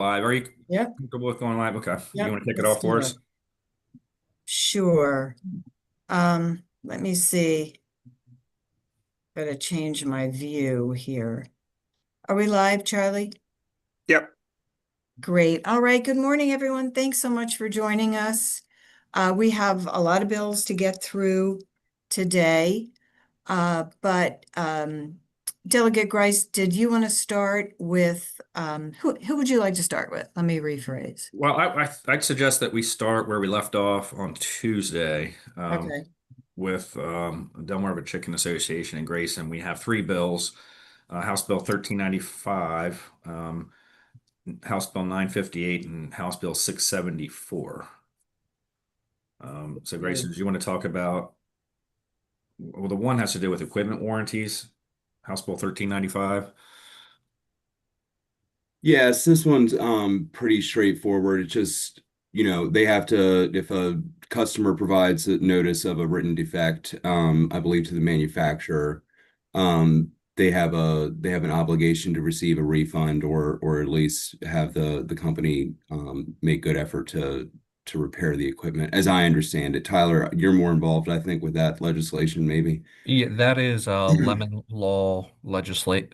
Live. Are you Yep, comfortable with going live? Okay. You yep, want to kick it let's off do for it. us? Sure. Let me see. Gotta change my view here. Are we live, Charlie? Yep. Great. All right. Good morning, everyone. Thanks so much for joining us. We have a lot of bills to get through today. But Delegate Grice, did you want to start with who would you like to start with? Let me rephrase. Well, I'd suggest that we start where we left off on Tuesday Okay. with Delmarva Chicken Association in Grayson. We have three bills: House Bill 1395, House Bill 958, and House Bill 674. So, Okay. Grayson, do you want to talk about? Well, the one has to do with equipment warranties, House Bill 1395. Yes, this one's pretty straightforward. It's just, they have to, if a customer provides a notice of a written defect, I believe to the manufacturer, they have an obligation to receive a refund or at least have the company make good effort to repair the equipment, as I understand it. Tyler, you're more involved, I think, with that legislation, maybe. Yeah, that is lemon law legislation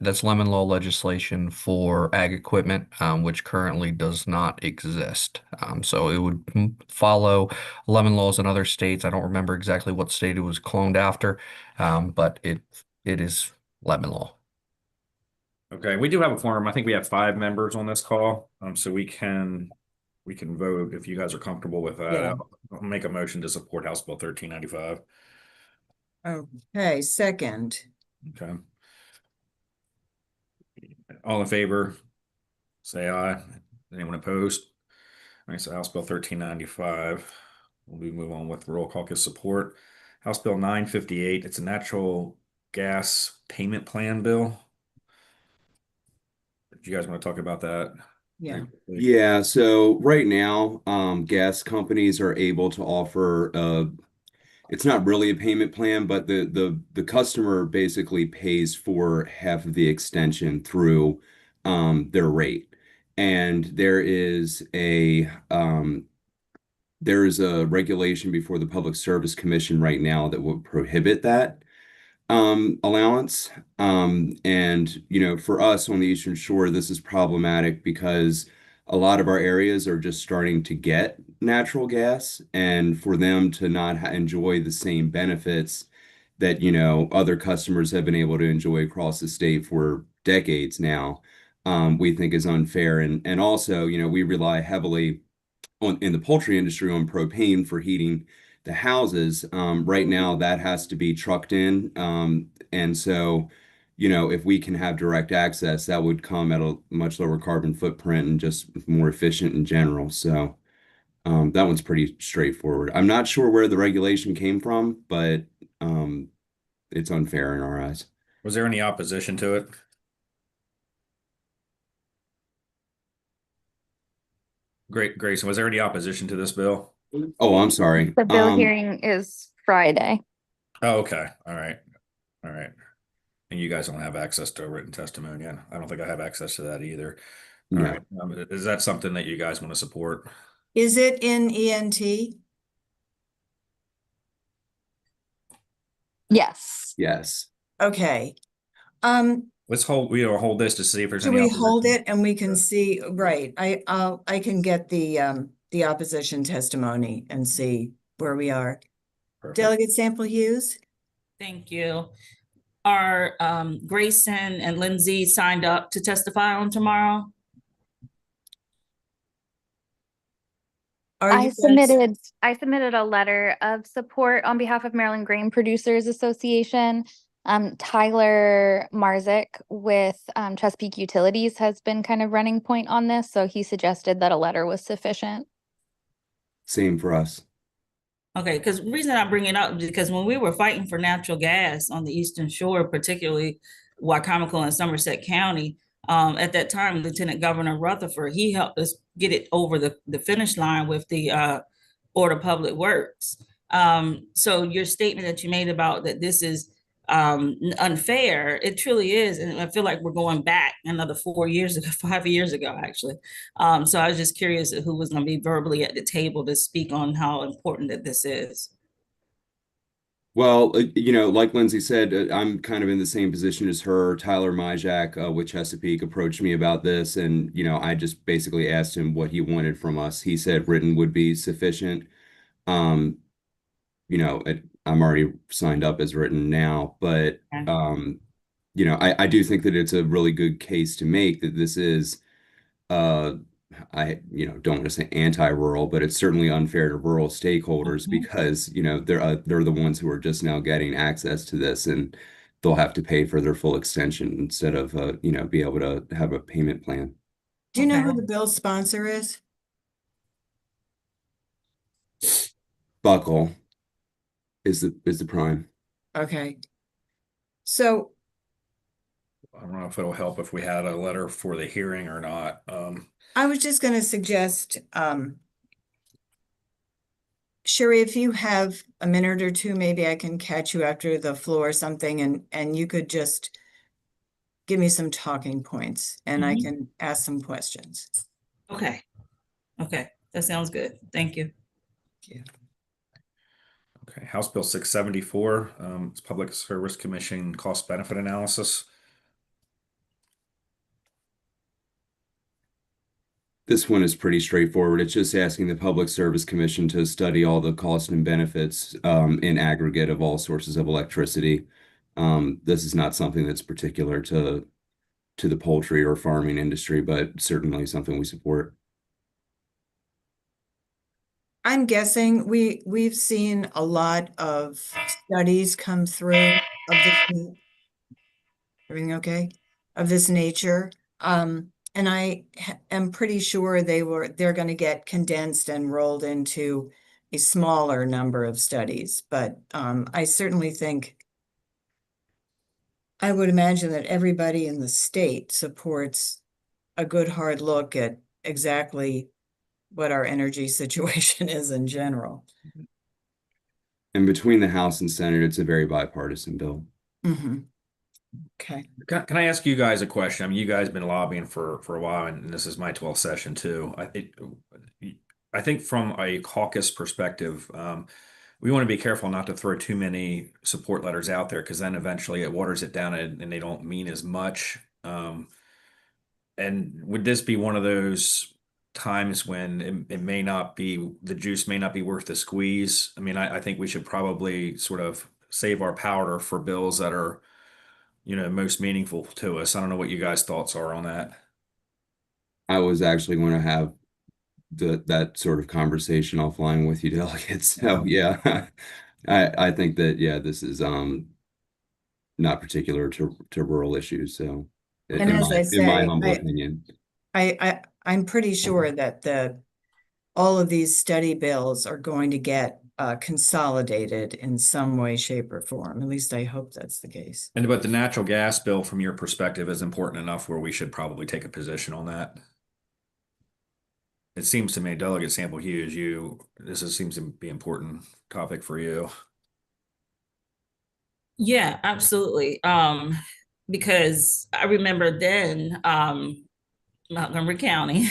for ag equipment, which currently does not exist. So it would follow lemon laws in other states. I don't remember exactly what state it was cloned after, but it is lemon law. Okay, we do have a forum. I think we have five members on this call, so we can vote if you guys are comfortable with that. Yeah. I'll make a motion to support House Bill 1395. Okay. Second. Okay, all in favor, say aye. Anyone opposed? All right, so House Bill 1395. We'll move on with rural caucus support. House Bill 958. It's a natural gas payment plan bill. Do you guys want to talk about that? Yeah. Yeah, so right now, gas companies are able to offer it's not really a payment plan, but the customer basically pays for half of the extension through their rate. And there is a regulation before the Public Service Commission right now that would prohibit that allowance. And for us on the Eastern Shore, this is problematic because a lot of our areas are just starting to get natural gas, and for them to not enjoy the same benefits that other customers have been able to enjoy across the state for decades now, we think is unfair. And also, we rely heavily in the poultry industry on propane for heating the houses. Right now, that has to be trucked in. And so, if we can have direct access, that would come at a much lower carbon footprint and just more efficient in general. So that one's pretty straightforward. I'm not sure where the regulation came from, but it's unfair in our eyes. Was there any opposition to it? Great, Grayson, was there any opposition to this bill? Oh, I'm sorry. The bill hearing is Friday. Oh, okay. All right. All right. And you guys don't have access to a written testimony. Yeah, I don't think I have access to that either. All No. right. Is that something that you guys want to support? Is it in ENT? Yes. Yes. Okay. Let's hold this to see if there's Do any we opposition. hold it and we can see, right? I can get the opposition testimony and see where we are. Perfect. Delegate Sample Hughes? Thank you. Are Grayson and Lindsay signed up to testify on tomorrow? Are I you guys- submitted a letter of support on behalf of Maryland Grain Producers Association. Tyler Marzik with Chesapeake Utilities has been kind of running point on this, so he suggested that a letter was sufficient. Same for us. Okay, because the reason I bring it up is because when we were fighting for natural gas on the Eastern Shore, particularly Wycomico and Somerset County, at that time, Lieutenant Governor Rutherford, he helped us get it over the finish line with the Board of Public Works. So your statement that you made about that this is unfair. It truly is. And I feel like we're going back another 4 years ago, 5 years ago, actually. So I was just curious who was going to be verbally at the table to speak on how important that this is. Well, like Lindsay said, I'm kind of in the same position as her. Tyler Myjak with Chesapeake approached me about this, and I just basically asked him what he wanted from us. He said written would be sufficient. Um, I'm already signed up as written now, but Okay. I do think that it's a really good case to make that this is I don't want to say anti-rural, but it's certainly unfair to rural stakeholders because they're the ones who are just now getting access to this, and they'll have to pay for their full extension instead of be able to have a payment plan. Do you know Okay. who the bill's sponsor is? Buckle is the prime. Okay. So I don't know if it'll help if we had a letter for the hearing or not. I was just going to suggest, Sherry, if you have a minute or two, maybe I can catch you after the floor or something, and you could just give me some talking points and I Mhm. can ask some questions. Okay. Okay. That sounds good. Thank you. Okay, House Bill 674, it's Public Service Commission cost benefit analysis. This one is pretty straightforward. It's just asking the Public Service Commission to study all the costs and benefits in aggregate of all sources of electricity. This is not something that's particular to the poultry or farming industry, but certainly something we support. I'm guessing we've seen a lot of studies come through of this. Everything okay? Of this nature. And I am pretty sure they're going to get condensed and rolled into a smaller number of studies. But I certainly think I would imagine that everybody in the state supports a good hard look at exactly what our energy situation is in general. And between the House and Senate, it's a very bipartisan bill. Mm-hmm. Okay. Can I ask you guys a question? I mean, you guys have been lobbying for a while, and this is my 12th session too. I think from a caucus perspective, we want to be careful not to throw too many support letters out there because then eventually it waters it down and they don't mean as much. And would this be one of those times when it may not be, the juice may not be worth the squeeze? I mean, I think we should probably sort of save our powder for bills that are most meaningful to us. I don't know what you guys' thoughts are on that. I was actually going to have that sort of conversation offline with you, delegates. So yeah, I think that this is not particular to rural issues. So And as I in my say, humble opinion, I'm pretty sure that all of these study bills are going to get consolidated in some way, shape, or form. At least I hope that's the case. But the natural gas bill, from your perspective, is important enough where we should probably take a position on that. It seems to me, Delegate Sample Hughes, seems to be an important topic for you. Yeah, absolutely. Because I remember then, Montgomery County,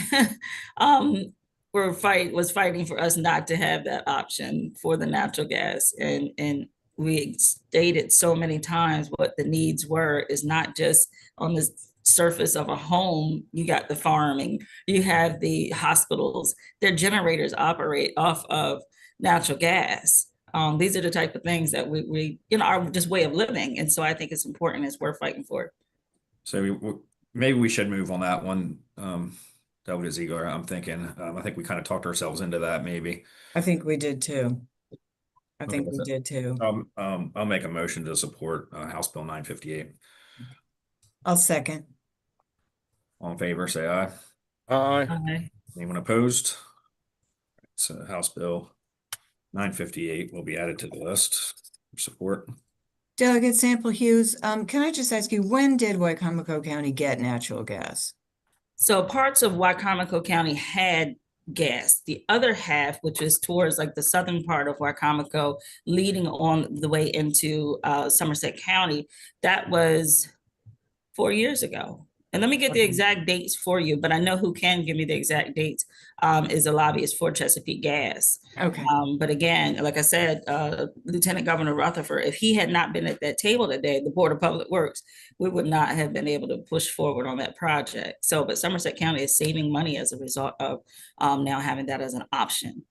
was fighting for us not to have that option for the natural gas. And we stated so many times what the needs were is not just on the surface of a home. You got the farming, you have the hospitals, their generators operate off of natural gas. These are the type of things that we our just way of living. And so I think it's important as we're fighting for it. So maybe we should move on that one. Delegate Ziegler, I'm thinking, I think we kind of talked ourselves into that maybe. I think we did too. I think Okay, we did too. I'll make a motion to support House Bill 958. I'll second. All in favor, say aye. Aye. Okay. Anyone opposed? So House Bill 958 will be added to the list for support. Delegate Sample Hughes, can I just ask you, when did Wicomico County get natural gas? So parts of Wicomico County had gas. The other half, which is towards like the southern part of Wycomico, leading on the way into Somerset County, that was 4 years ago. And let me get the exact dates for you, but I know who can give me the exact dates is the lobbyist for Chesapeake Gas. Okay. But again, like I said, Lieutenant Governor Rutherford, if he had not been at that table today, the Board of Public Works, we would not have been able to push forward on that project. So, but Somerset County is saving money as a result of now having that as an option.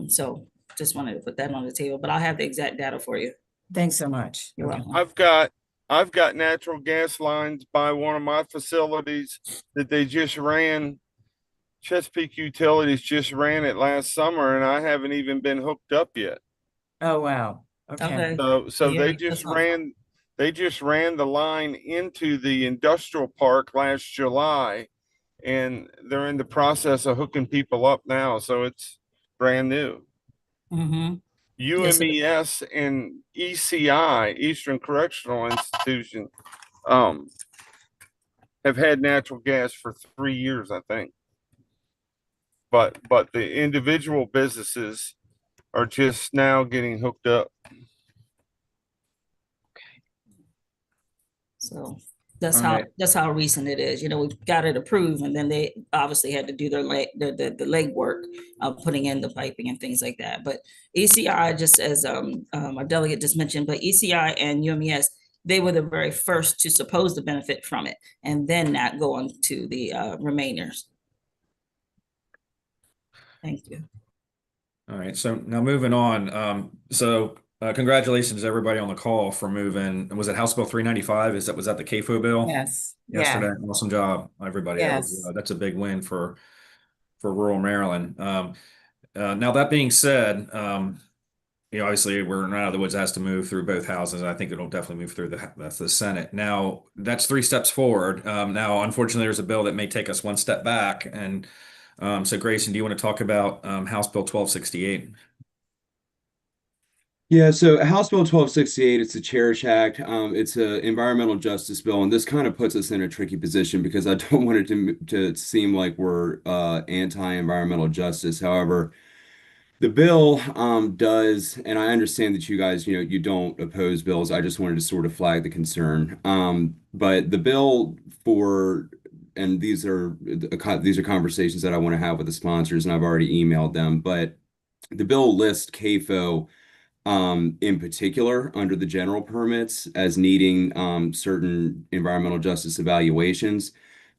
So just wanted to put that on the table, but I'll have the exact data for you. Thanks so much. You're Okay. welcome. I've got natural gas lines by one of my facilities that they just ran. Chesapeake Utilities just ran it last summer, and I haven't even been hooked up yet. Oh, wow. Okay. Okay. So Yeah, they that's just awesome. ran the line into the industrial park last July, and they're in the process of hooking people up now. So it's brand new. Mm-hmm. Yes, sir. UMES and ECI, Eastern Correctional Institution, have had natural gas for 3 years, I think. But the individual businesses are just now getting hooked up. So that's All how right. that's how recent it is. You know, we got it approved, and then they obviously had to do their the legwork of putting in the piping and things like that. But ECI, just as our delegate just mentioned, but ECI and UMES, they were the very first to suppose to benefit from it, and then not go on to the remainers. Thank you. All right, so now moving on. Congratulations to everybody on the call for moving. Was it House Bill 395? Was that the CAFO bill? Yes. Yesterday. Yeah. Awesome job, everybody. Yes. That's a big win for rural Maryland. Now that being said, obviously we're not out of the woods. It has to move through both houses. I think it'll definitely move through the Senate. Now that's 3 steps forward. Now, unfortunately, there's a bill that may take us 1 step back. And so, Grayson, do you want to talk about House Bill 1268? Yeah, so House Bill 1268, it's a Cherish Act. It's an environmental justice bill, and this kind of puts us in a tricky position because I don't want it to seem like we're anti-environmental justice. However, the bill does, and I understand that you guys, you don't oppose bills. I just wanted to sort of flag the concern. But the bill and these are conversations that I want to have with the sponsors, and I've already emailed them. But the bill lists CAFO in particular under the general permits as needing certain environmental justice evaluations.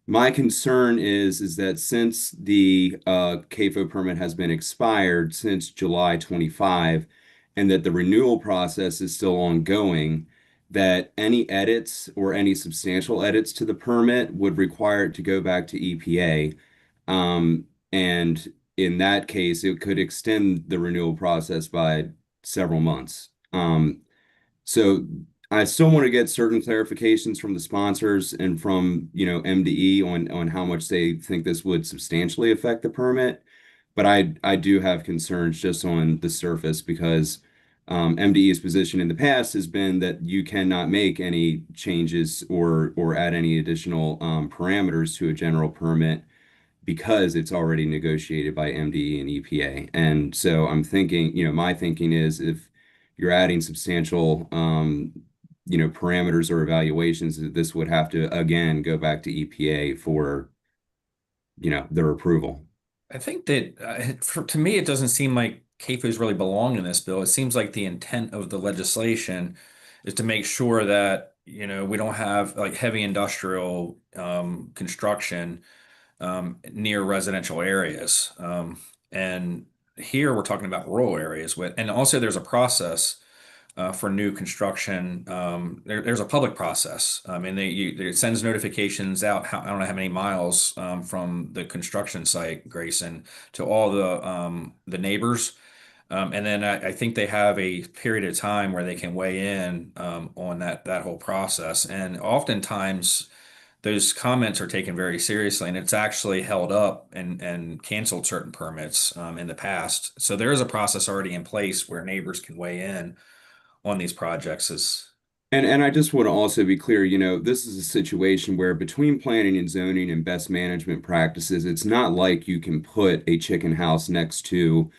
My concern is that since the CAFO permit has been expired since July 25, and that the renewal process is still ongoing, that any edits or any substantial edits to the permit would require it to go back to EPA. And in that case, it could extend the renewal process by several months. So I still want to get certain clarifications from the sponsors and from, MDE on how much they think this would substantially affect the permit. But I do have concerns just on the surface because MDE's position in the past has been that you cannot make any changes or add any additional parameters to a general permit because it's already negotiated by MDE and EPA. And so I'm thinking, my thinking is if you're adding substantial, parameters or evaluations, this would have to, again, go back to EPA for, their approval. I think that to me, it doesn't seem like CAFOs really belong in this bill. It seems like the intent of the legislation is to make sure that, we don't have like heavy industrial construction near residential areas. And here we're talking about rural areas and also there's a process for new construction. There's a public process. And it sends notifications out. I don't know how many miles from the construction site, Grayson, to all the neighbors. And then I think they have a period of time where they can weigh in on that whole process. And oftentimes those comments are taken very seriously, and it's actually held up and canceled certain permits in the past. So there is a process already in place where neighbors can weigh in on these projects. And I just want to also be clear, this is a situation where between planning and zoning and best management practices, it's not like you can put a chicken house next to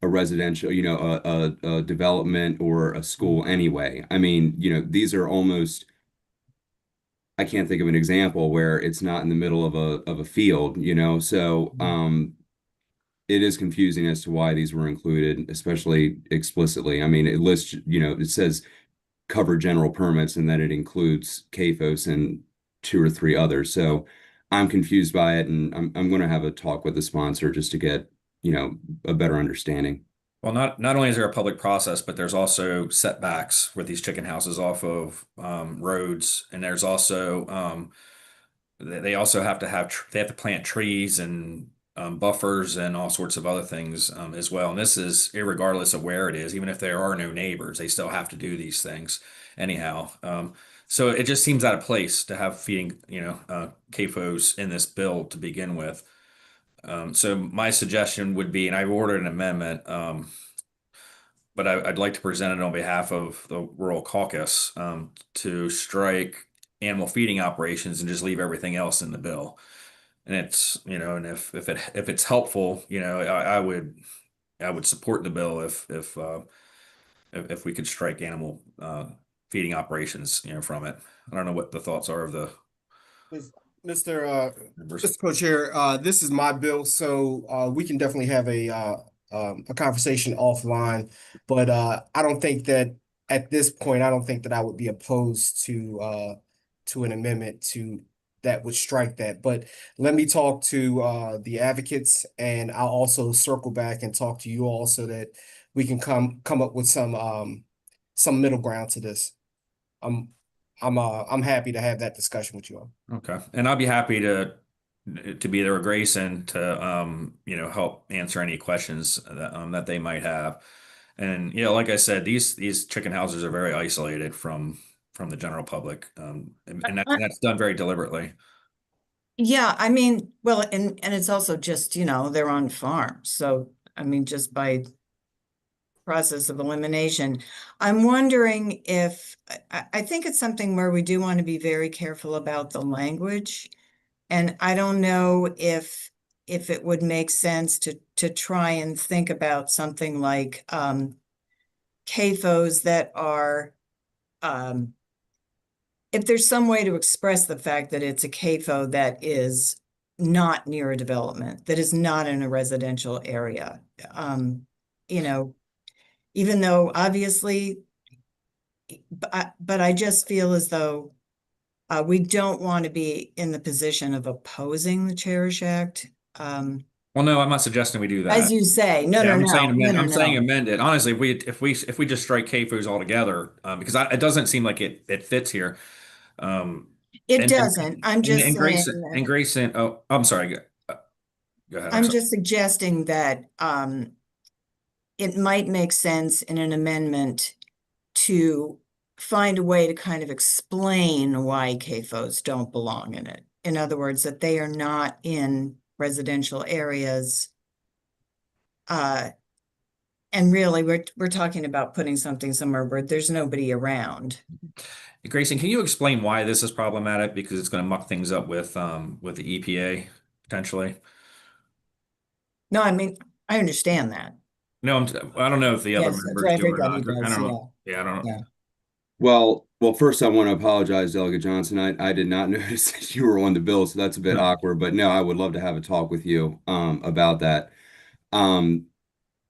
a residential, a development or a school anyway. I mean, these are almost, I can't think of an example where it's not in the middle of a field, so it is confusing as to why these were included, especially explicitly. I mean, it lists, it says cover general permits and then it includes CAFOS and two or three others. So I'm confused by it, and I'm going to have a talk with the sponsor just to get, a better understanding. Well, not only is there a public process, but there's also setbacks with these chicken houses off of roads, and there's also they also have to they have to plant trees and buffers and all sorts of other things as well. And this is irregardless of where it is, even if there are no neighbors, they still have to do these things anyhow. So it just seems out of place to have feeding, CAFOs in this bill to begin with. So my suggestion would be, and I've ordered an amendment, but I'd like to present it on behalf of the Rural Caucus to strike animal feeding operations and just leave everything else in the bill. And it's, and if it's helpful, I would support the bill if we could strike animal feeding operations, from it. I don't know what the thoughts are of the Mr. members. Mr. Co-Chair, this is my bill, so we can definitely have a conversation offline. But I don't think that at this point, I don't think that I would be opposed to an amendment that would strike that. But let me talk to the advocates, and I'll also circle back and talk to you all so that we can come up with some middle ground to this. I'm happy to have that discussion with you all. Okay, and I'll be happy to be there with Grayson to help answer any questions that they might have. And like I said, these chicken houses are very isolated from the general public, and that's done very deliberately. Yeah, I mean, well, and it's also just, they're on farms. So, I mean, just by process of elimination, I'm wondering if, I think it's something where we do want to be very careful about the language. And I don't know if it would make sense to try and think about something like CAFOs that are if there's some way to express the fact that it's a CAFO that is not near a development, that is not in a residential area, even though obviously, but I just feel as though we don't want to be in the position of opposing the Cherish Act. Well, no, I'm not suggesting we do that. As you say, no, Yeah, no, no, no, no, I'm saying no. amend it. Honestly, if we just strike CAFOs altogether, because it doesn't seem like it fits here. It doesn't. I'm just and saying and Grayson. Oh, I'm sorry. Go ahead. I'm sorry. just suggesting that it might make sense in an amendment to find a way to kind of explain why CAFOs don't belong in it. In other words, that they are not in residential areas. And really, we're talking about putting something somewhere where there's nobody around. Grayson, can you explain why this is problematic? Because it's going to muck things up with the EPA potentially. No, I mean, I understand that. No, I don't know if the other Yes, members do or everybody not. I does, don't know. Yeah, I don't know. yeah. Well, first I want to apologize, Delegate Johnson. I did not notice that you were on the bill, so that's a bit awkward. But no, I would love to have a talk with you about that.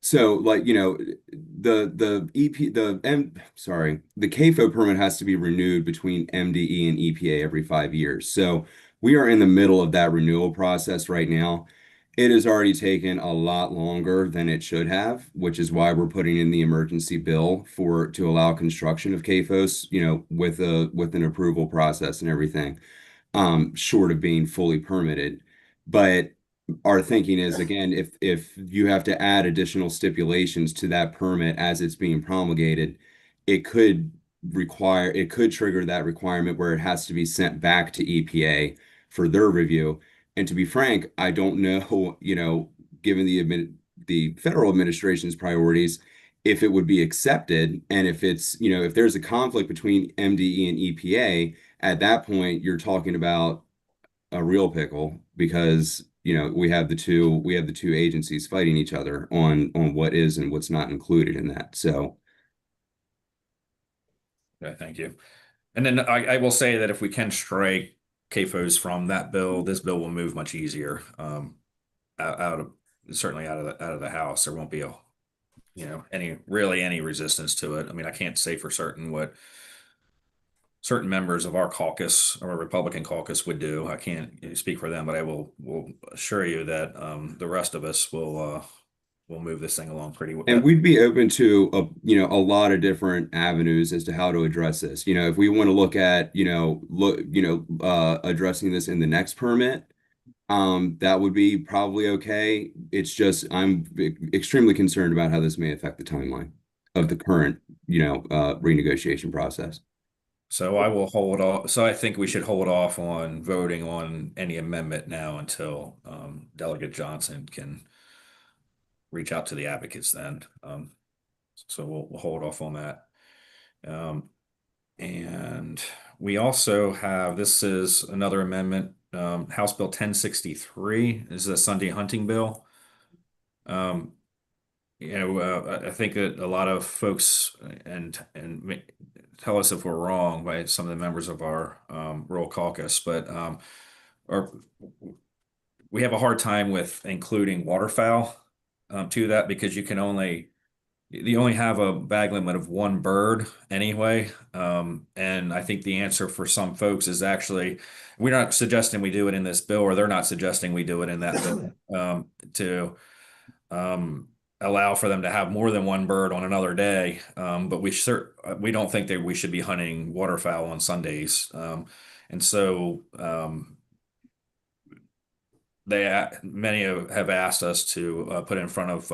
So like, the the CAFO permit has to be renewed between MDE and EPA every 5 years. So we are in the middle of that renewal process right now. It has already taken a lot longer than it should have, which is why we're putting in the emergency bill to allow construction of CAFOs, with an approval process and everything, short of being fully permitted. But our thinking is, again, if you have to add additional stipulations to that permit as it's being promulgated, it could trigger that requirement where it has to be sent back to EPA for their review. And to be frank, I don't know, given the federal administration's priorities, if it would be accepted, and if it's, if there's a conflict between MDE and EPA, at that point you're talking about a real pickle, because we have the two agencies fighting each other on what is and what's not included in that. So Okay, thank you. And then I will say that if we can strike CAFOs from that bill, this bill will move much easier out of certainly out of the House. There won't be any resistance to it. I mean, I can't say for certain what certain members of our caucus or Republican caucus would do. I can't speak for them, but I will assure you that the rest of us will move this thing along pretty well. and we'd be open to a lot of different avenues as to how to address this. If we want to look at addressing this in the next permit, that would be probably okay. It's just I'm extremely concerned about how this may affect the timeline of the current renegotiation process. So I will hold off. So I think we should hold off on voting on any amendment now until Delegate Johnson can reach out to the advocates then. So we'll hold off on that. And we also have, this is another amendment, House Bill 1063 is a Sunday hunting bill. I think that a lot of folks and tell us if we're wrong by some of the members of our rural caucus, but we have a hard time with including waterfowl to that, because you only have a bag limit of one bird anyway. And I think the answer for some folks is actually, we're not suggesting we do it in this bill, or they're not suggesting we do it in that bill, to allow for them to have more than one bird on another day. But we don't think that we should be hunting waterfowl on Sundays. And so many have asked us to put in front of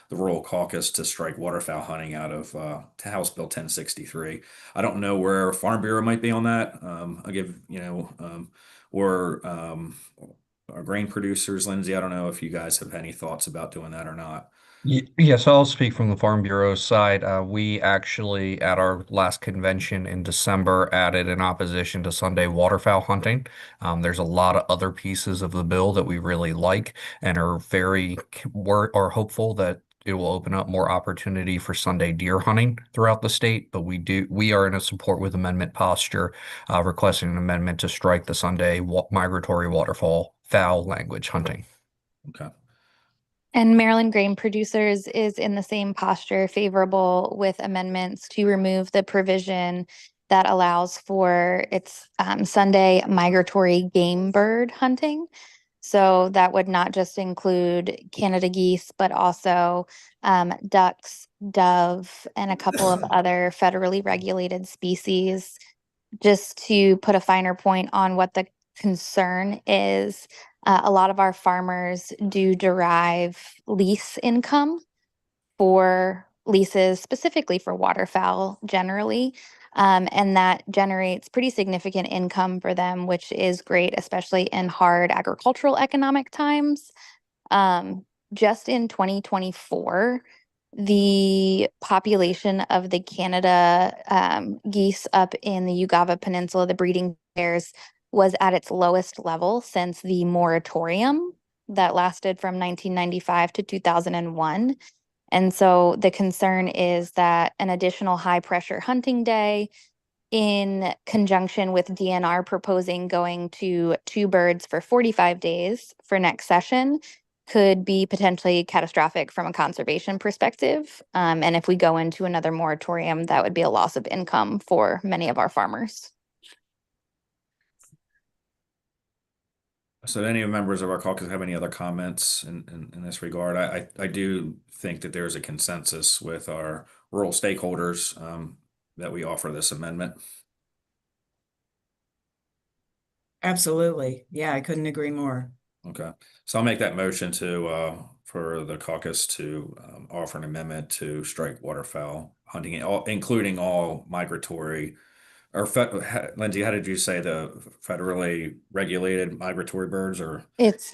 the rural caucus to strike waterfowl hunting out of to House Bill 1063. I don't know where Farm Bureau might be on that. I'll give or our grain producers, Lindsay. I don't know if you guys have any thoughts about doing that or not. Yes, I'll speak from the Farm Bureau side. We actually, at our last convention in December, added an opposition to Sunday waterfowl hunting. There's a lot of other pieces of the bill that we really like and are are hopeful that it will open up more opportunity for Sunday deer hunting throughout the state. But we are in a support with amendment posture, requesting an amendment to strike the Sunday migratory waterfowl language hunting. Okay. And Maryland Grain Producers is in the same posture, favorable with amendments to remove the provision that allows for its Sunday migratory game bird hunting. So that would not just include Canada geese, but also ducks, dove, and a couple of other federally regulated species. Just to put a finer point on what the concern is, a lot of our farmers do derive lease income for leases, specifically for waterfowl generally. And that generates pretty significant income for them, which is great, especially in hard agricultural economic times. Just in 2024, the population of the Canada geese up in the Ugava Peninsula, the breeding pairs, was at its lowest level since the moratorium that lasted from 1995 to 2001. And so the concern is that an additional high pressure hunting day, in conjunction with DNR proposing going to 2 birds for 45 days for next session, could be potentially catastrophic from a conservation perspective. And if we go into another moratorium, that would be a loss of income for many of our farmers. So any members of our caucus have any other comments in this regard? I do think that there's a consensus with our rural stakeholders that we offer this amendment. Absolutely. Yeah, I couldn't agree more. Okay, so I'll make that motion for the caucus to offer an amendment to strike waterfowl hunting, including all migratory or Lindsay, how did you say the federally regulated migratory birds or? It's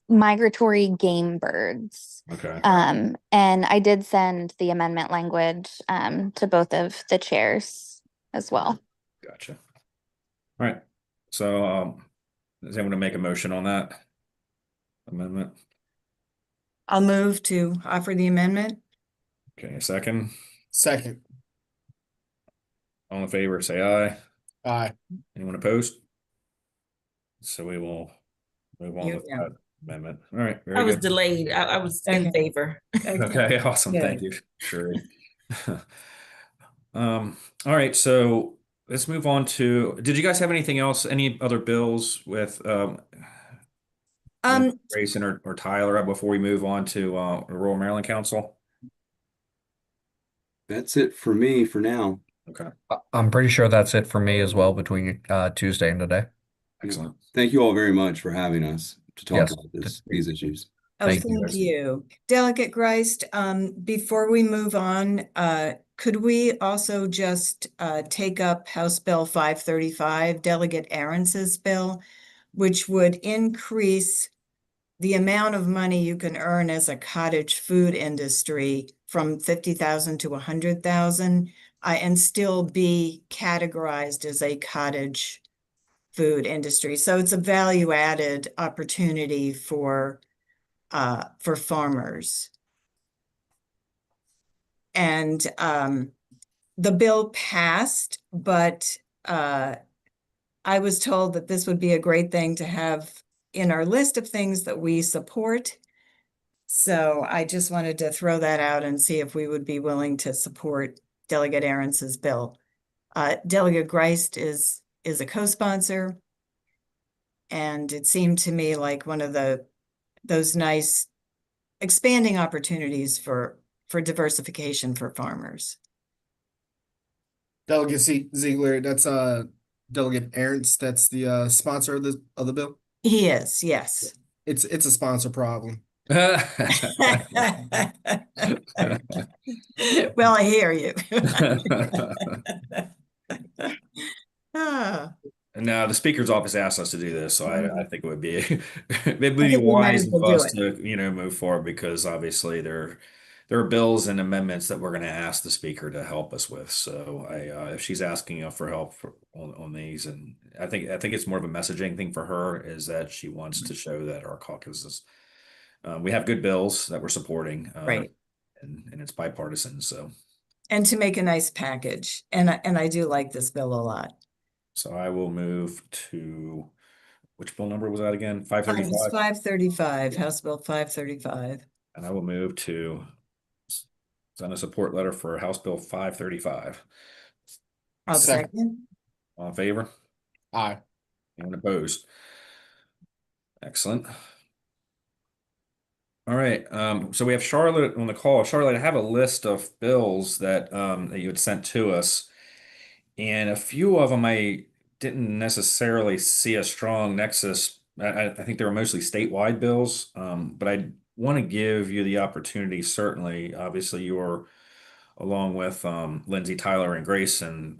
migratory game birds. Okay, And I did send the amendment language to both of the chairs as well. gotcha. All right, so does anyone make a motion on that amendment? I'll move to offer the amendment. Okay, a second. Second. All in favor, say aye. Aye. Anyone opposed? So we will move on with Yeah. that amendment. All right, I very was good. delayed. I was in Okay. favor. Okay, awesome. Good. Thank you, Sure. All right, so let's move on to, did you guys have anything else, any other bills with Grayson or Tyler before we move on to the Rural Maryland Council? That's it for me for now. Okay, I'm pretty sure that's it for me as well between Tuesday and today. excellent. Thank you all very much for having us to talk Yes. about these issues. Oh, Thank you. thank you. Delegate Greist, before we move on, could we also just take up House Bill 535, Delegate Aarons's bill, which would increase the amount of money you can earn as a cottage food industry from 50,000 to 100,000, and still be categorized as a cottage food industry. So it's a value-added opportunity for farmers. And the bill passed, but I was told that this would be a great thing to have in our list of things that we support. So I just wanted to throw that out and see if we would be willing to support Delegate Aarons's bill. Delegate Greist is a co-sponsor, and it seemed to me like one of those nice expanding opportunities for diversification for farmers. Delegate Ziegler, that's Delegate Ernst, that's the sponsor of the bill. He is, yes. It's a sponsor problem. Well, I hear you. Ah, No, the speaker's office asked us to do this, so I think it would be it would be think we might wise as of well do us it. to move forward because obviously there are bills and amendments that we're going to ask the speaker to help us with. So if she's asking for help on these, and I think it's more of a messaging thing for her is that she wants to show that our caucus is we have good bills that we're supporting, Right. and it's bipartisan. So And to make a nice package. And I do like this bill a lot. so I will move to which bill number was that again? 535. It's 535, House Bill 535. And I will move to send a support letter for House Bill 535. I'll second. All in favor? Aye. Anyone opposed? Excellent. All right, so we have Charlotte on the call. Charlotte, I have a list of bills that you had sent to us, and a few of them I didn't necessarily see a strong nexus. I think they were mostly statewide bills, but I want to give you the opportunity. Certainly, obviously, you are along with Lindsay, Tyler, and Grayson,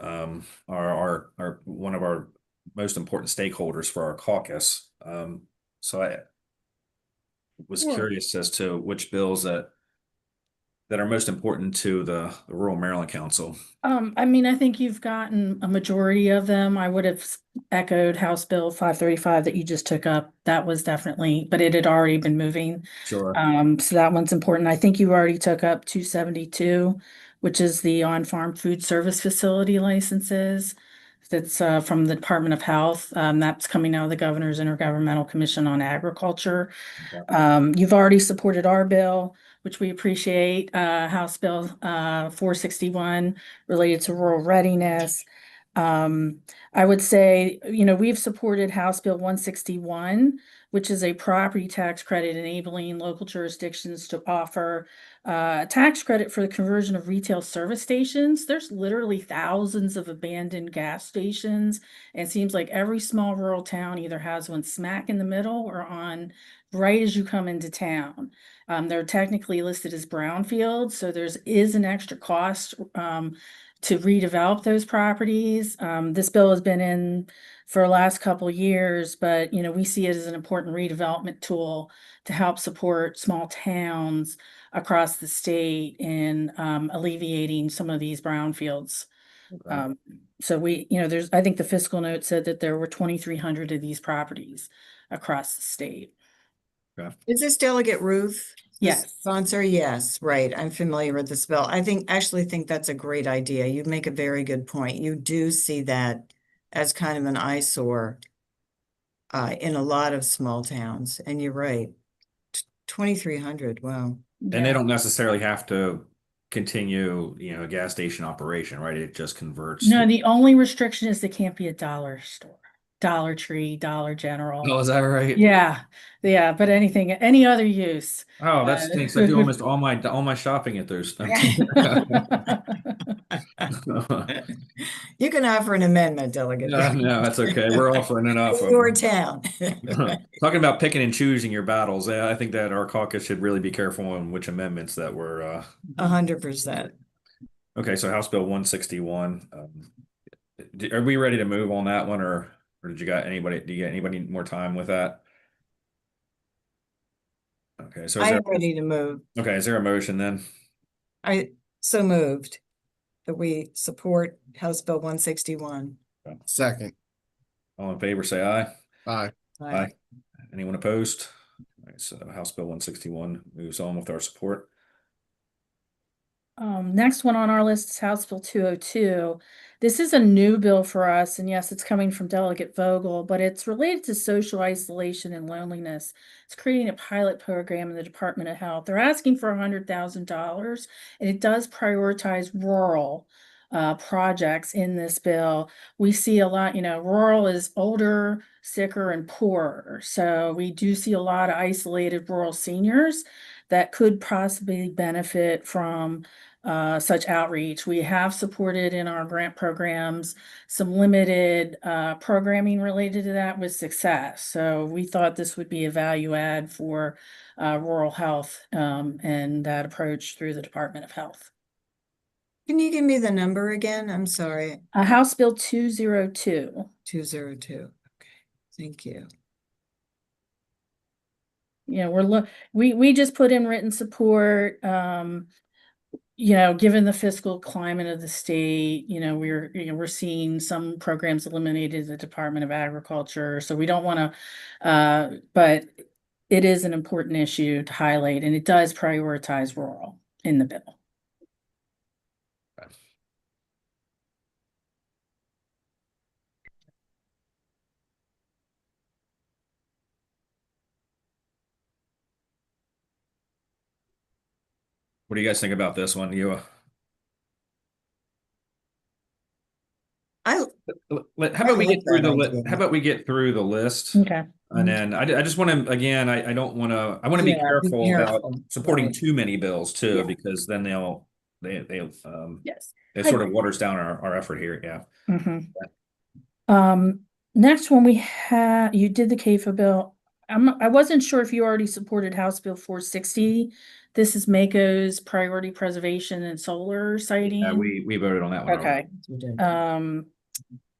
are one of our most important stakeholders for our caucus. So I was curious as to which bills that are most important to the Rural Maryland Council. I mean, I think you've gotten a majority of them. I would have echoed House Bill 535 that you just took up. That was definitely, but it had already been moving. Sure. So that one's important. I think you already took up 272, which is the on-farm food service facility licenses. That's from the Department of Health. That's coming out of the Governor's Intergovernmental Commission on Agriculture. Okay. You've already supported our bill, which we appreciate, House Bill 461 related to rural readiness. I would say, we've supported House Bill 161, which is a property tax credit enabling local jurisdictions to offer tax credit for the conversion of retail service stations. There's literally thousands of abandoned gas stations. And it seems like every small rural town either has one smack in the middle or on right as you come into town. They're technically listed as brownfields, so is an extra cost to redevelop those properties. This bill has been in for the last couple of years, but we see it as an important redevelopment tool to help support small towns across the state in alleviating some of these brownfields. So I think the fiscal note said that there were 2,300 of these properties across the state. Is this Delegate Ruth? the Yes. Sponsor? Yes, right. I'm familiar with this bill. I actually think that's a great idea. You make a very good point. You do see that as kind of an eyesore in a lot of small towns, and you're right. 2,300, wow. And they don't necessarily have to continue, a gas station operation, right? It just converts. No, the only restriction is they can't be a dollar store, Dollar Tree, Dollar General. Oh, is that right? Yeah, but any other use. Oh, that stinks. I do almost all my shopping at those. You can offer an amendment, Delegate. No, that's okay. We're offering enough of Your them. town. Talking about picking and choosing your battles, I think that our caucus should really be careful on which amendments that we're 100%. Okay, so House Bill 161. Are we ready to move on that one, or do you get anybody more time with that? Okay, so I'm ready to move. Okay, is there a motion then? I so moved that we support House Bill 161. Second. All in favor, say aye. Aye. Aye. Anyone opposed? All right, so House Bill 161 moves on with our support. Next one on our list is House Bill 202. This is a new bill for us, and yes, it's coming from Delegate Vogel, but it's related to social isolation and loneliness. It's creating a pilot program in the Department of Health. They're asking for $100,000, and it does prioritize rural projects in this bill. We see a lot, rural is older, sicker, and poorer. So we do see a lot of isolated rural seniors that could possibly benefit from such outreach. We have supported in our grant programs some limited programming related to that with success. So we thought this would be a value add for rural health and that approach through the Department of Health. Can you give me the number again? I'm sorry. House Bill 202. 202. Okay, thank you. We just put in written support. Given the fiscal climate of the state, we're seeing some programs eliminated in the Department of Agriculture. So we don't want to, but it is an important issue to highlight, and it does prioritize rural in the bill. What do you guys think about this one? How about we get through the list? How about we get through the list? Okay. And then I just want to, again, I want to be careful about supporting too many bills too, because then yes, it sort of waters down our effort here. Yeah. Next one you did the CAFA bill. I wasn't sure if you already supported House Bill 460. This is MACO's priority preservation and solar siting. Yeah, we voted on that one. Okay.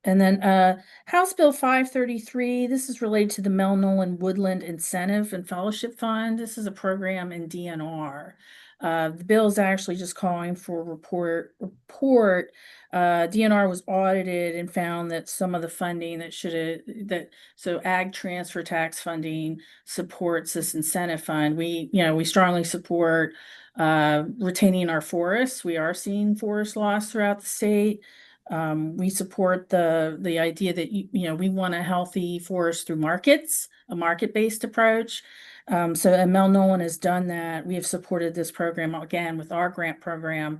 And then House Bill 533, this is related to the Mel Nolan Woodland Incentive and Fellowship Fund. This is a program in DNR. The bill is actually just calling for a report. DNR was audited and found that some of the funding so ag transfer tax funding supports this incentive fund. We strongly support retaining our forests. We are seeing forest loss throughout the state. We support the idea that we want a healthy forest through markets, a market-based approach. And Mel Nolan has done that. We have supported this program again with our grant program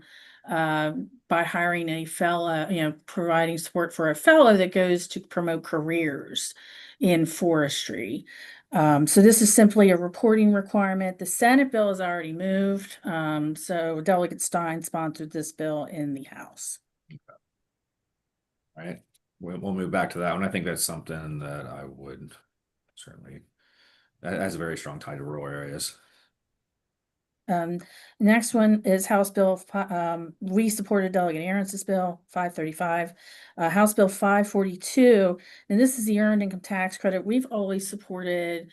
by hiring a fellow, providing support for a fellow that goes to promote careers in forestry. So this is simply a reporting requirement. The Senate bill has already moved. So Delegate Stein sponsored this bill in the House. All right, we'll move back to that one. I think that's something that I would certainly, that has a very strong tie to rural areas. Next one is House Bill, we supported Delegate Aaron's bill, 535. House Bill 542, and this is the Earned Income Tax Credit. We've always supported,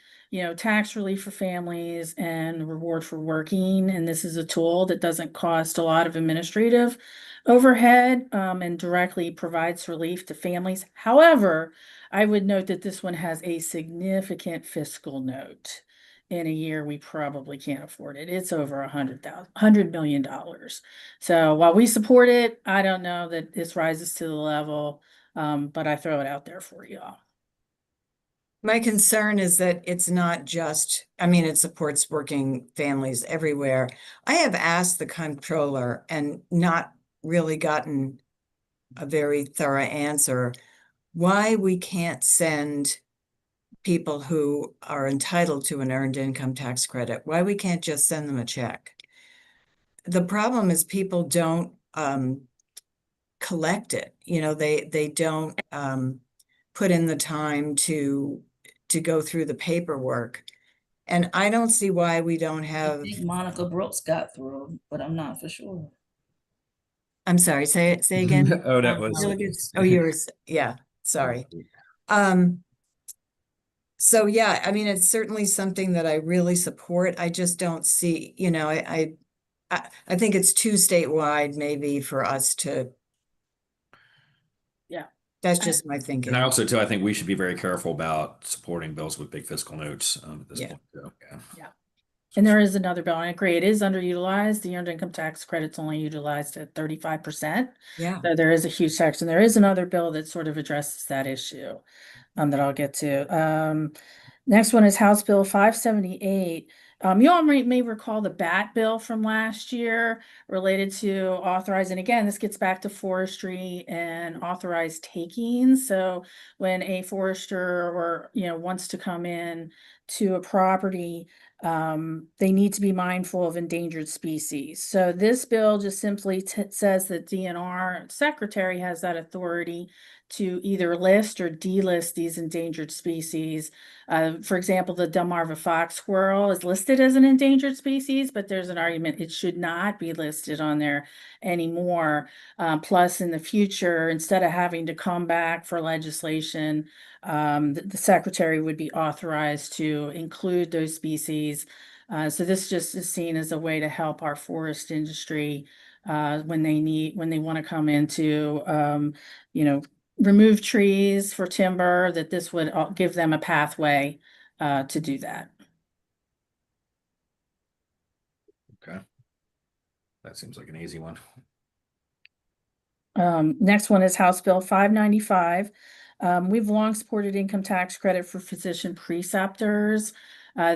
tax relief for families and reward for working. And this is a tool that doesn't cost a lot of administrative overhead, and directly provides relief to families. However, I would note that this one has a significant fiscal note. In a year, we probably can't afford it. It's over $100 million. So while we support it, I don't know that this rises to the level, but I throw it out there for you all. My concern is that it's not just, it supports working families everywhere. I have asked the comptroller and not really gotten a very thorough answer why we can't send people who are entitled to an earned income tax credit, why we can't just send them a check. The problem is people don't collect it. They don't put in the time to go through the paperwork. And I don't see why we don't I have, think Monica Brooks got through, but I'm not for sure. I'm sorry, say again. Oh, that was. Oh, yours. Yeah, sorry. So yeah, it's certainly something that I really support. I just don't see, I think it's too statewide maybe for us to. Yeah. That's just my thinking. And I also too, I think we should be very careful about supporting bills with big fiscal notes at this Yeah. point. So, Yeah. And there is another bill, and I agree, it is underutilized. The earned income tax credit's only utilized at 35%. Yeah. So there is a huge section. There is another bill that sort of addresses that issue, that I'll get to. Next one is House Bill 578. You all may recall the BAT bill from last year related to authorizing, again, this gets back to forestry and authorized taking. So when a forester or, wants to come in to a property, they need to be mindful of endangered species. So this bill just simply says that DNR secretary has that authority to either list or delist these endangered species. For example, the Delmarva fox squirrel is listed as an endangered species, but there's an argument it should not be listed on there anymore. Plus, in the future, instead of having to come back for legislation, the secretary would be authorized to include those species. So this just is seen as a way to help our forest industry when they want to come into, remove trees for timber, that this would give them a pathway to do that. okay. That seems like an easy one. Next one is House Bill 595. We've long supported income tax credit for physician preceptors.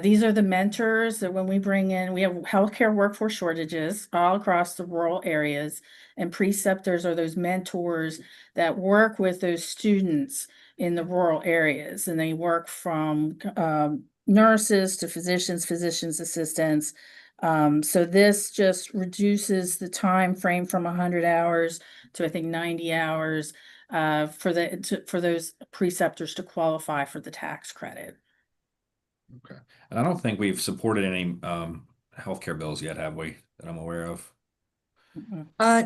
These are the mentors that when we bring in, we have healthcare workforce shortages all across the rural areas, and preceptors are those mentors that work with those students in the rural areas, and they work from nurses to physicians assistants. So this just reduces the time frame from 100 hours to I think 90 hours for those preceptors to qualify for the tax credit. Okay. And I don't think we've supported any healthcare bills yet, have we, that I'm aware of?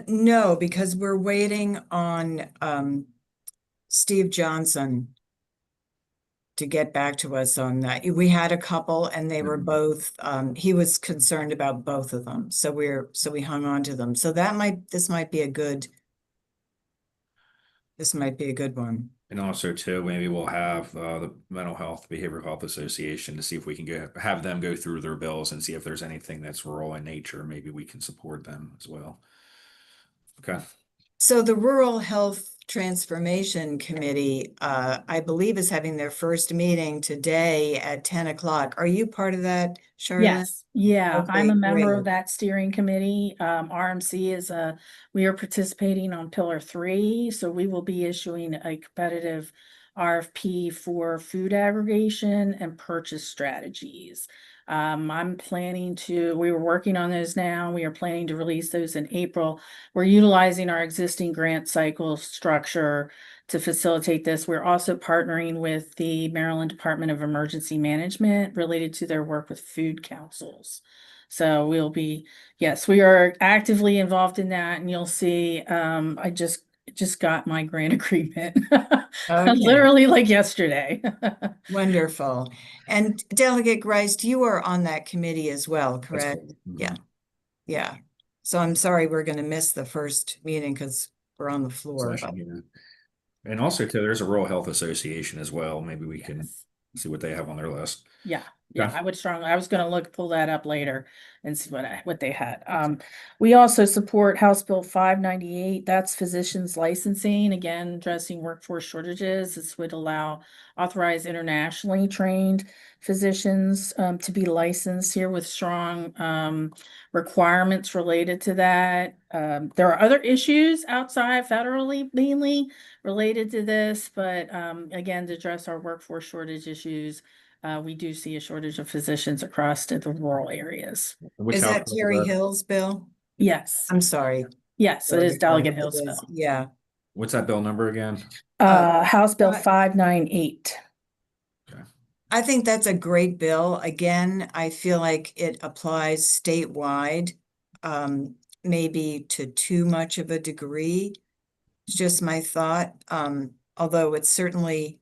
No, because we're waiting on Steve Johnson to get back to us on that. We had a couple and they were both, he was concerned about both of them. So we hung on to them. So this might be a good one. And also too, maybe we'll have the Mental Health, Behavioral Health Association to see if we can have them go through their bills and see if there's anything that's rural in nature. Maybe we can support them as well. Okay. So the Rural Health Transformation Committee, I believe, is having their first meeting today at 10 o'clock. Are you part of that, Charlotte? Yes, yeah, Okay, I'm a member great. of that steering committee. RMC is we are participating on Pillar 3, so we will be issuing a competitive RFP for food aggregation and purchase strategies. I'm planning we were working on those now. We are planning to release those in April. We're utilizing our existing grant cycle structure to facilitate this. We're also partnering with the Maryland Department of Emergency Management related to their work with food councils. So we'll be, yes, we are actively involved in that, and you'll see, I just got my grant agreement. Okay. Literally like yesterday. Wonderful. And Delegate Grice, you are on that committee as well, That's correct? cool. Mhm. Yeah. Yeah. So I'm sorry we're going to miss the first meeting because we're on the floor. Session, yeah. And also too, there's a Rural Health Association as well. Maybe we can Yes. see what they have on their list. Yeah, yeah, Okay. I was gonna pull that up later and see what they had. We also support House Bill 598. That's physicians licensing, again, addressing workforce shortages. This would allow authorized internationally trained physicians to be licensed here with strong requirements related to that. There are other issues outside federally, mainly related to this, but again, to address our workforce shortage issues, we do see a shortage of physicians across to the rural areas. Which Is house that bill Terry that? Hill's bill? Yes, I'm sorry. yes, it is Delegate It Hill's is. bill. Yeah. What's that bill number again? House Bill Fi- 598. Okay. I think that's a great bill. Again, I feel like it applies statewide, maybe to too much of a degree. It's just my thought. Although it's certainly,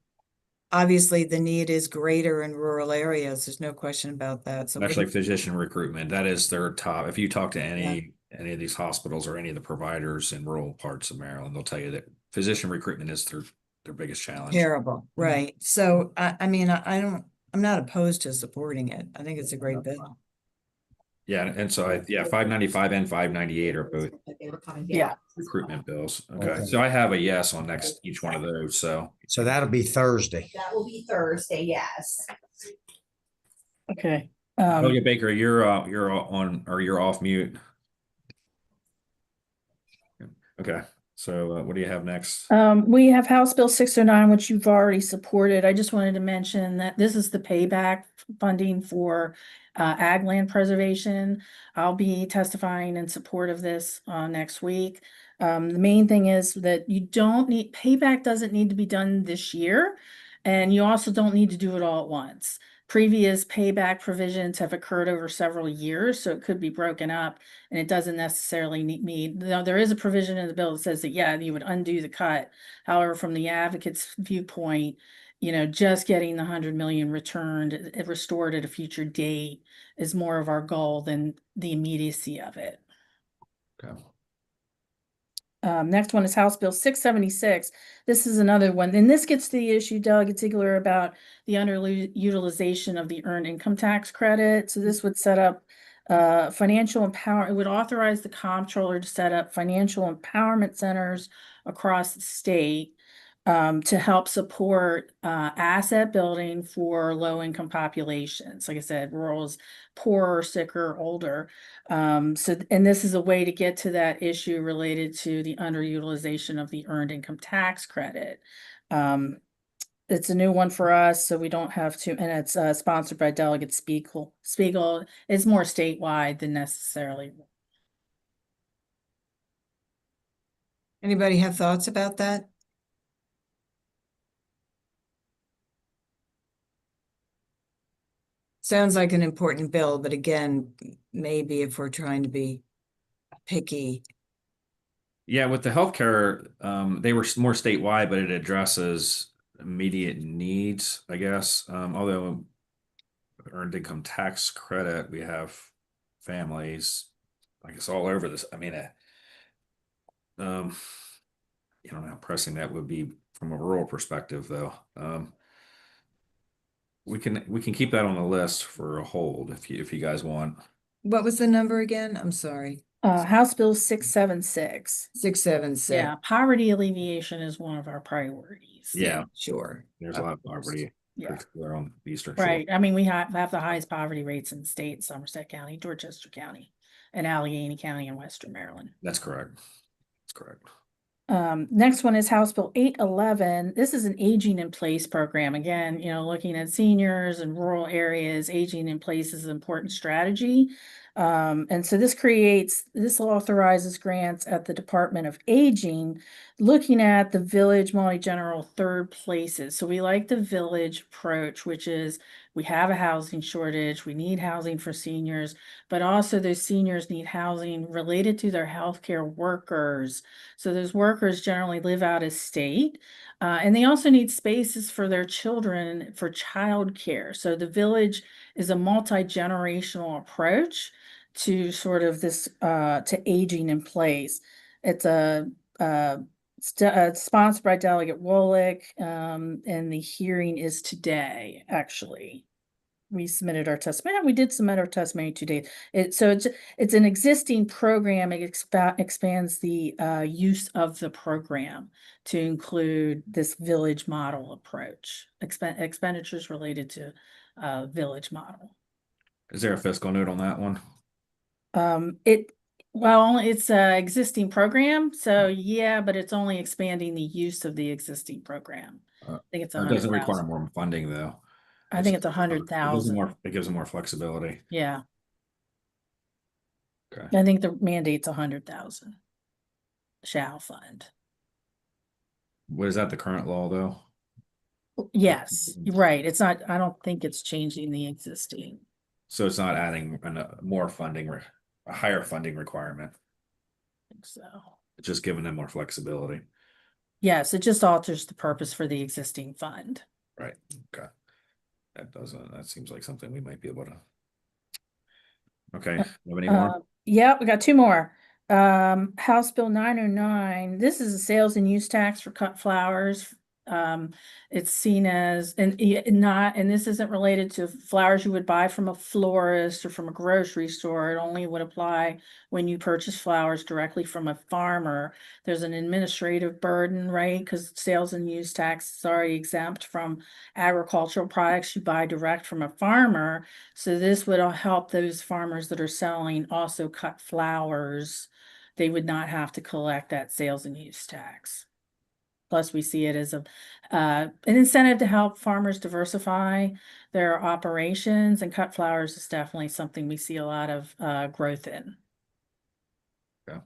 obviously the need is greater in rural areas. There's no question about that. So Especially physician recruitment. That is their top. If you talk to Yeah. any of these hospitals or any of the providers in rural parts of Maryland, they'll tell you that physician recruitment is their biggest challenge. terrible, right? So I mean, I'm not opposed to supporting it. I think it's a great bill. Yeah, and so 595 and 598 are both Yeah. recruitment bills. Okay, Okay. so I have a yes on each one of those. So So that'll be Thursday. That will be Thursday, yes. Okay. Delegate Baker, you're on or you're off mute. Okay, so what do you have next? We have House Bill 609, which you've already supported. I just wanted to mention that this is the payback funding for ag land preservation. I'll be testifying in support of this next week. The main thing is that payback doesn't need to be done this year, and you also don't need to do it all at once. Previous payback provisions have occurred over several years, so it could be broken up, and it doesn't necessarily need. Now, there is a provision in the bill that says that, yeah, you would undo the cut. However, from the advocate's viewpoint, just getting the 100 million restored at a future date is more of our goal than the immediacy of it. Okay. Next one is House Bill 676. This is another one, and this gets to the issue, Delegate Ziegler, about the underutilization of the earned income tax credit. So this would set up financial empowerment. It would authorize the comptroller to set up financial empowerment centers across the state to help support asset building for low-income populations. Like I said, rural is poorer, sicker, older. And this is a way to get to that issue related to the underutilization of the earned income tax credit. It's a new one for us, so we don't have to, and it's sponsored by Delegate Spiegel. It's more statewide than necessarily. Anybody have thoughts about that? Sounds like an important bill, but again, maybe if we're trying to be picky. Yeah, with the healthcare, they were more statewide, but it addresses immediate needs, I guess. Although earned income tax credit, we have families, I guess, all over this. I mean, you don't know how pressing that would be from a rural perspective, though. We can keep that on the list for a hold if you guys want. What was the number again? I'm sorry. House Bill 676. 676. Yeah, poverty alleviation is one of our priorities. Yeah, Sure. there's a lot of poverty, Yeah. particularly on the Eastern Shore. Right. I mean, we have the highest poverty rates in the state, Somerset County, Dorchester County, and Allegheny County in Western Maryland. That's correct. That's correct. Next one is House Bill 811. This is an aging in place program. Again, looking at seniors and rural areas, aging in place is an important strategy. And so this authorizes grants at the Department of Aging, looking at the village multi-general third places. So we like the village approach, which is we have a housing shortage, we need housing for seniors, but also those seniors need housing related to their healthcare workers. So those workers generally live out of state. And they also need spaces for their children for childcare. So the village is a multi-generational approach to sort of this to aging in place. It's sponsored by Delegate Wolick, and the hearing is today, actually. We submitted our testimony. We did submit our testimony today. It's an existing program. It expands the use of the program to include this village model approach, expenditures related to village model. Is there a fiscal note on that one? It's a existing program, so yeah, but it's only expanding the use of the existing program. I think it's It doesn't require 100,000. more funding though. I think it's It gives them 100,000. it gives them more flexibility. Yeah, Okay. I think the mandate's 100,000. Shall fund. What is that, the current law though? Yes, you're right. It's not, I don't think it's changing the existing. So it's not adding more funding, a higher funding requirement. I think so. It's just giving them more flexibility. Yes, it just alters the purpose for the existing fund. Right. Okay. That seems like something we might be able to. Okay. You have any more? Yeah, we got two more. House Bill 909. This is a sales and use tax for cut flowers. It's seen as, and this isn't related to flowers you would buy from a florist or from a grocery store. It only would apply when you purchase flowers directly from a farmer. There's an administrative burden, right? Because sales and use tax is already exempt from agricultural products you buy direct from a farmer. So this would help those farmers that are selling also cut flowers. They would not have to collect that sales and use tax. Plus, we see it as an incentive to help farmers diversify their operations, and cut flowers is definitely something we see a lot of growth in. Yeah.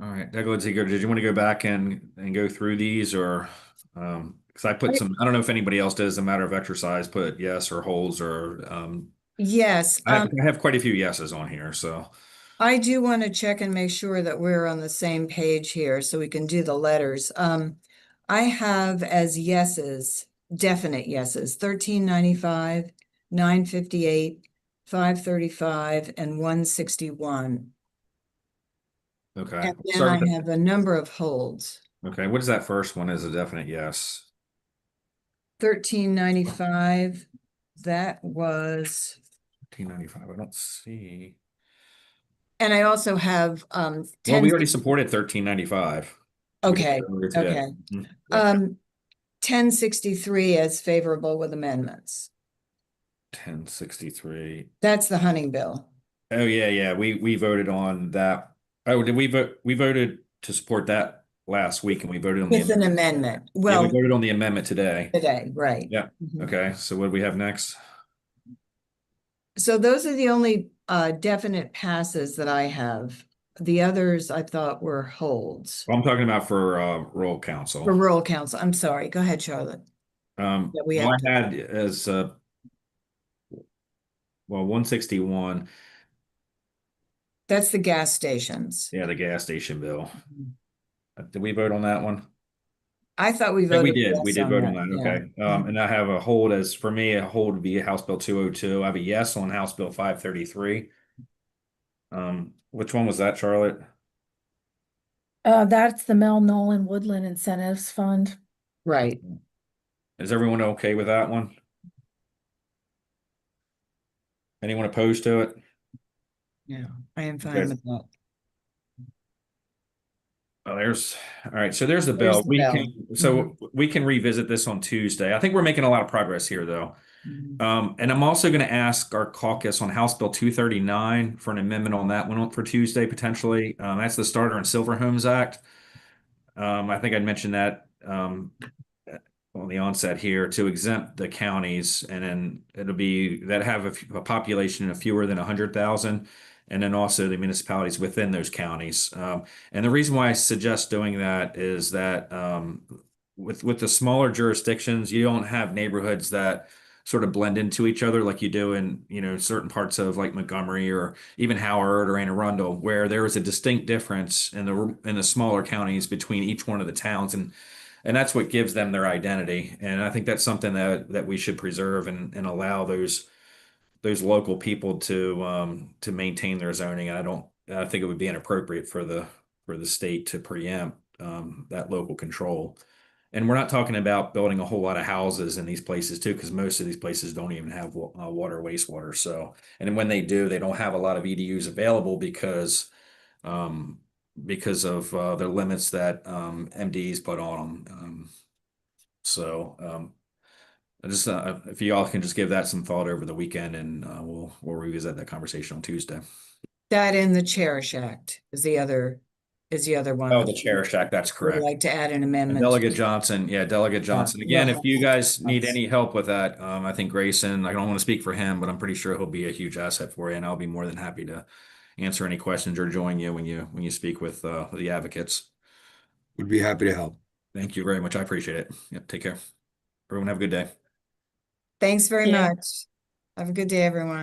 All right, Douglas, did you want to go back and go through these, or because I put some, I don't know if anybody else does, a matter of exercise, put yes or holds or Yes, I have quite a few yeses on here, so. I do want to check and make sure that we're on the same page here so we can do the letters. I have as yeses, definite yeses, 1395, 958, 535, and 161. Okay. And then Start I with the- have a number of holds. Okay, what is that first one as a definite yes? 1395, that was, 1395, I don't see. and I also have Well, 10. we already supported 1395. Okay, Today. okay. Mhm. Yeah. 1063 as favorable with amendments. 1063. That's the hunting bill. Oh yeah. We voted on that. Oh, did we vote? We voted to support that last week, and we voted on the With an amendment. Yeah, Well, we voted on the amendment today. today, right. Yeah. Mhm. Okay. So what do we have next? So those are the only definite passes that I have. The others I thought were holds. Well, I'm talking about for rural council. For rural council. I'm sorry. Go ahead, Charlotte. Yeah, we Well, have I had as 161. That's the gas stations. Yeah, the gas station bill. Did we vote on that one? I thought we Yeah, voted. we did. We yes did vote on that, that. yeah. Okay. And I have a hold as, for me, a hold would be House Bill 202. I have a yes on House Bill 533. Which one was that, Charlotte? That's the Mel Nolan Woodland Incentives Fund. Right. Is everyone okay with that one? Anyone opposed to it? Yeah, I am fine Okay. with that. Oh, all right. So there's the bill. There's the bill. We can revisit this on Tuesday. I think we're making a lot of progress here, though. Mhm. And I'm also going to ask our caucus on House Bill 239 for an amendment on that one for Tuesday, potentially. That's the Starter and Silver Homes Act. I think I'd mentioned that on the onset here to exempt the counties, and then it'll be that have a population of fewer than 100,000, and then also the municipalities within those counties. And the reason why I suggest doing that is that with the smaller jurisdictions, you don't have neighborhoods that sort of blend into each other like you do in, certain parts of like Montgomery or even Howard or Anne Arundel, where there is a distinct difference in the smaller counties between each one of the towns, and that's what gives them their identity. And I think that's something that we should preserve and allow those local people to maintain their zoning. And I think it would be inappropriate for the state to preempt that local control. And we're not talking about building a whole lot of houses in these places too, because most of these places don't even have water, wastewater. So, and then when they do, they don't have a lot of EDUs available because of the limits that MDs put on them. I just if you all can just give that some thought over the weekend, and we'll revisit that conversation on Tuesday. That in the Cherish Act is the other one. Oh, that the Cherish Act, that's Would correct. like to add an And amendment. Delegate Johnson, Delegate Johnson. Again, if you guys need Yes. any help with that, I think Grayson, I don't want to speak for him, but I'm pretty sure he'll be a huge asset for you, and I'll be more than happy to answer any questions or join you when you speak with the advocates. Would be happy to help. Thank you very much. I appreciate it. Yep, take care. Everyone have a good day. Thanks very Yeah. much. Have a good day, everyone.